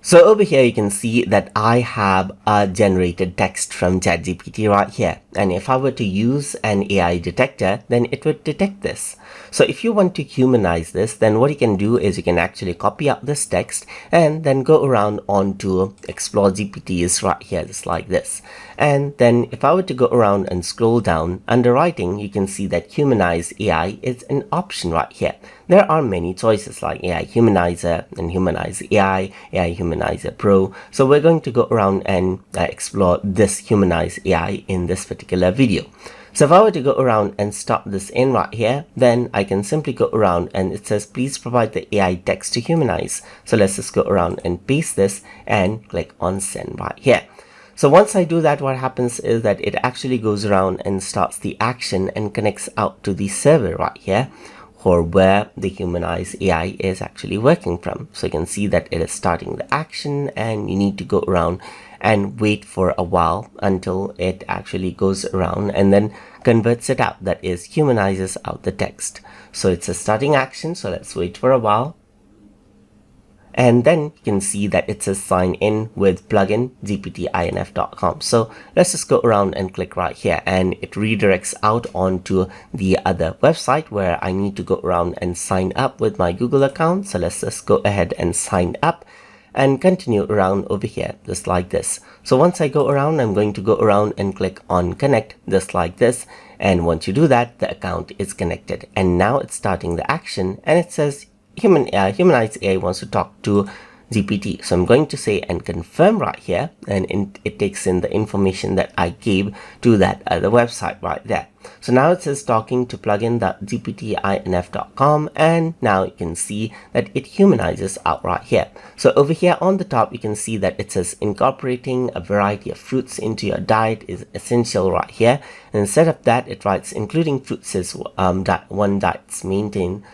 So over here, you can see that I have a generated text from ChatGPT right here. And if I were to use an AI detector, then it would detect this. So if you want to humanize this, then what you can do is you can actually copy out this text and then go around onto Explore GPTs right here, just like this. And then if I were to go around and scroll down under writing, you can see that Humanize AI is an option right here. There are many choices like AI Humanizer and Humanize AI, AI Humanizer Pro. So we're going to go around and explore this Humanize AI in this particular video. So if I were to go around and stop this in right here, then I can simply go around and it says, please provide the AI text to humanize. So let's just go around and paste this and click on send right here. So once I do that, what happens is that it actually goes around and starts the action and connects out to the server right here, or where the Humanize AI is actually working from. So you can see that it is starting the action and you need to go around and wait for a while until it actually goes around and then converts it out, that is, humanizes out the text. So it's a starting action, so let's wait for a while. And then you can see that it says sign in with plugin gptinf.com. So let's just go around and click right here and it redirects out onto the other website where I need to go around and sign up with my Google account. So let's just go ahead and sign up and continue around over here just like this. So once I go around, I'm going to go around and click on connect just like this. And once you do that, the account is connected. And now it's starting the action and it says Humanize AI wants to talk to GPT. So I'm going to say and confirm right here, and it takes in the information that I gave to that other website right there. So now it says talking to plugin.gptinf.com, and now you can see that it humanizes out right here. So over here on the top, you can see that it says incorporating a variety of fruits into your diet is essential right here. And instead of that, it writes including fruits is one diet's maintains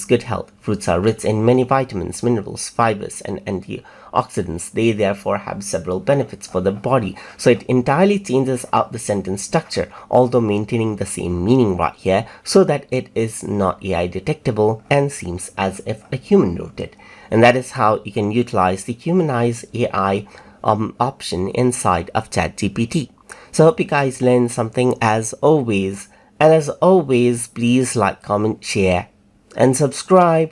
good health. Fruits are rich in many vitamins, minerals, fibers, and antioxidants. They therefore have several benefits for the body. So it entirely changes out the sentence structure, although maintaining the same meaning right here, so that it is not AI detectable and seems as if a human wrote it. And that is how you can utilize the Humanize AI option inside of ChatGPT. So I hope you guys learned something as always. And as always, please like, comment, share, and subscribe.